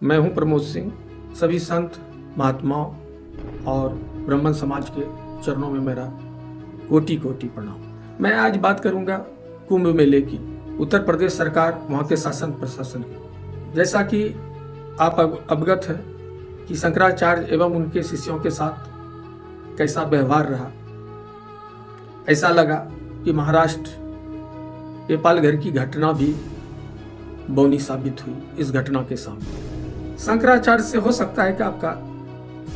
मैं हूं प्रमोद सिंह। सभी संत महात्माओं और ब्राह्मण समाज के चरणों में मेरा कोटि कोटि प्रणाम। मैं आज बात करूंगा कुंभ मेले की, उत्तर प्रदेश सरकार, वहां के शासन प्रशासन की। जैसा कि आप अवगत हैं कि शंकराचार्य एवं उनके शिष्यों के साथ कैसा व्यवहार रहा। ऐसा लगा कि महाराष्ट्र के पालघर की घटना भी बौनी साबित हुई इस घटना के सामने। शंकराचार्य से हो सकता है कि आपका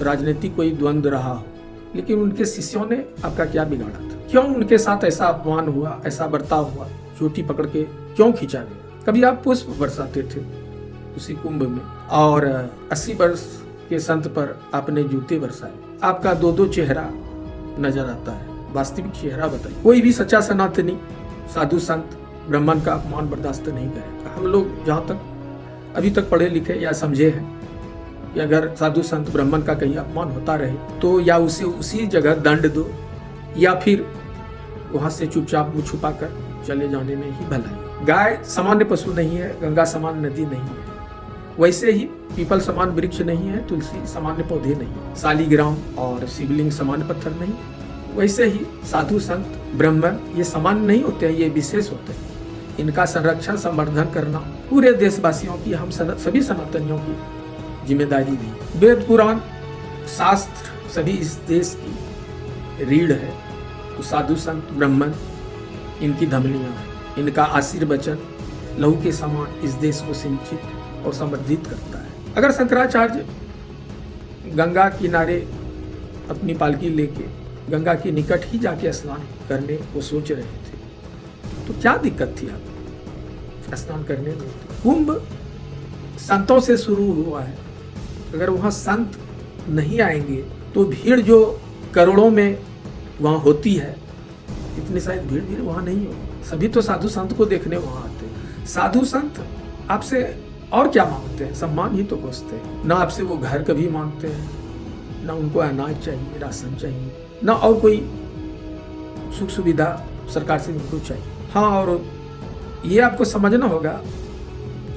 राजनीतिक कोई द्वंद्व रहा हो, लेकिन उनके शिष्यों ने आपका क्या बिगाड़ा था? क्यों उनके साथ ऐसा अपमान हुआ, ऐसा बर्ताव हुआ? चोटी पकड़ के क्यों खींचा गया? कभी आप पुष्प बरसाते थे उसी कुंभ में, और 80 वर्ष के संत पर आपने जूते बरसाए। आपका दो चेहरा नजर आता है, वास्तविक चेहरा बताइए। कोई भी सच्चा सनातनी साधु संत ब्राह्मण का अपमान बर्दाश्त नहीं करेगा। हम लोग जहाँ तक अभी तक पढ़े लिखे या समझे हैं कि अगर साधु संत ब्राह्मण का कहीं अपमान होता रहे तो या उसे उसी जगह दंड दो या फिर वहां से चुपचाप मुंह छुपा कर चले जाने में ही भलाई। गाय सामान्य पशु नहीं है, गंगा समान नदी नहीं है, वैसे ही पीपल समान वृक्ष नहीं है, तुलसी सामान्य पौधे नहीं है, शालिग्राम और शिवलिंग समान पत्थर नहीं है। वैसे ही साधु संत ब्राह्मण ये समान नहीं होते हैं, ये विशेष होते हैं। इनका संरक्षण संवर्धन करना पूरे देशवासियों की, हम सभी सनातनियों की जिम्मेदारी भी। वेद पुराण शास्त्र सभी इस देश की रीढ़ है, तो साधु संत ब्राह्मण इनकी धमनियां हैं। इनका आशीर्वचन लहू के समान इस देश को सिंचित और समृद्धित करता है। अगर शंकराचार्य गंगा किनारे अपनी पालकी लेके गंगा के निकट ही जाके स्नान करने को सोच रहे थे तो क्या दिक्कत थी आप स्नान करने में? कुंभ संतों से शुरू हुआ है। अगर वहां संत नहीं आएंगे तो भीड़ जो करोड़ों में वहां होती है, इतनी शायद भीड़ वहां नहीं होगी। सभी तो साधु संत को देखने वहां आते हैं। साधु संत आपसे और क्या मांगते हैं? सम्मान ही तो खोजते हैं। ना आपसे वो घर कभी मांगते हैं, ना उनको अनाज चाहिए, राशन चाहिए, ना और कोई सुख सुविधा सरकार से उनको चाहिए। हाँ, और ये आपको समझना होगा,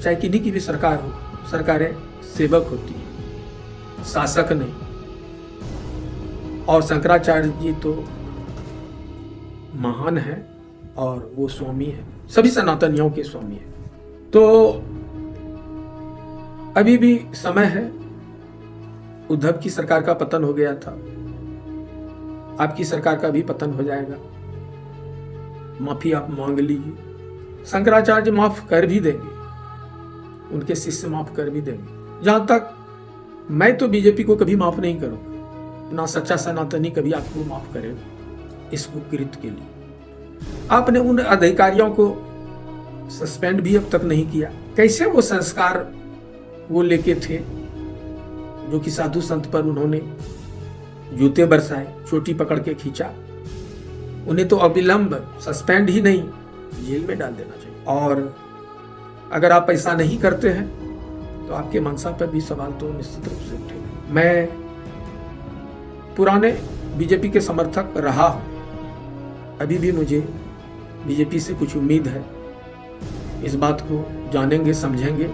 चाहे किन्हीं की भी सरकार हो, सरकारें सेवक होती है, शासक नहीं। और शंकराचार्य जी तो महान है और वो स्वामी है, सभी सनातनियों के स्वामी है। तो अभी भी समय है। उद्धव की सरकार का पतन हो गया था, आपकी सरकार का भी पतन हो जाएगा। माफी आप मांग लीजिए। शंकराचार्य माफ कर भी देंगे, उनके शिष्य माफ कर भी देंगे। जहां तक मैं तो बीजेपी को कभी माफ नहीं करूंगा, ना सच्चा सनातनी कभी आपको माफ करेगा इस कुकृत्य के लिए। आपने उन अधिकारियों को सस्पेंड भी अब तक नहीं किया। कैसे वो संस्कार वो लेके थे जो कि साधु संत पर उन्होंने जूते बरसाए, चोटी पकड़ के खींचा? उन्हें तो अविलंब सस्पेंड ही नहीं, जेल में डाल देना चाहिए। और अगर आप ऐसा नहीं करते हैं तो आपके मंशा पर भी सवाल तो निश्चित रूप से उठेगा। मैं पुराने बीजेपी के समर्थक रहा हूं, अभी भी मुझे बीजेपी से कुछ उम्मीद है। इस बात को जानेंगे, समझेंगे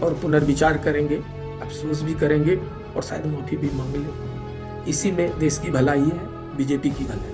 और पुनर्विचार करेंगे, अफसोस भी करेंगे और शायद माफी भी मांग लें। इसी में देश की भलाई है, बीजेपी की भलाई।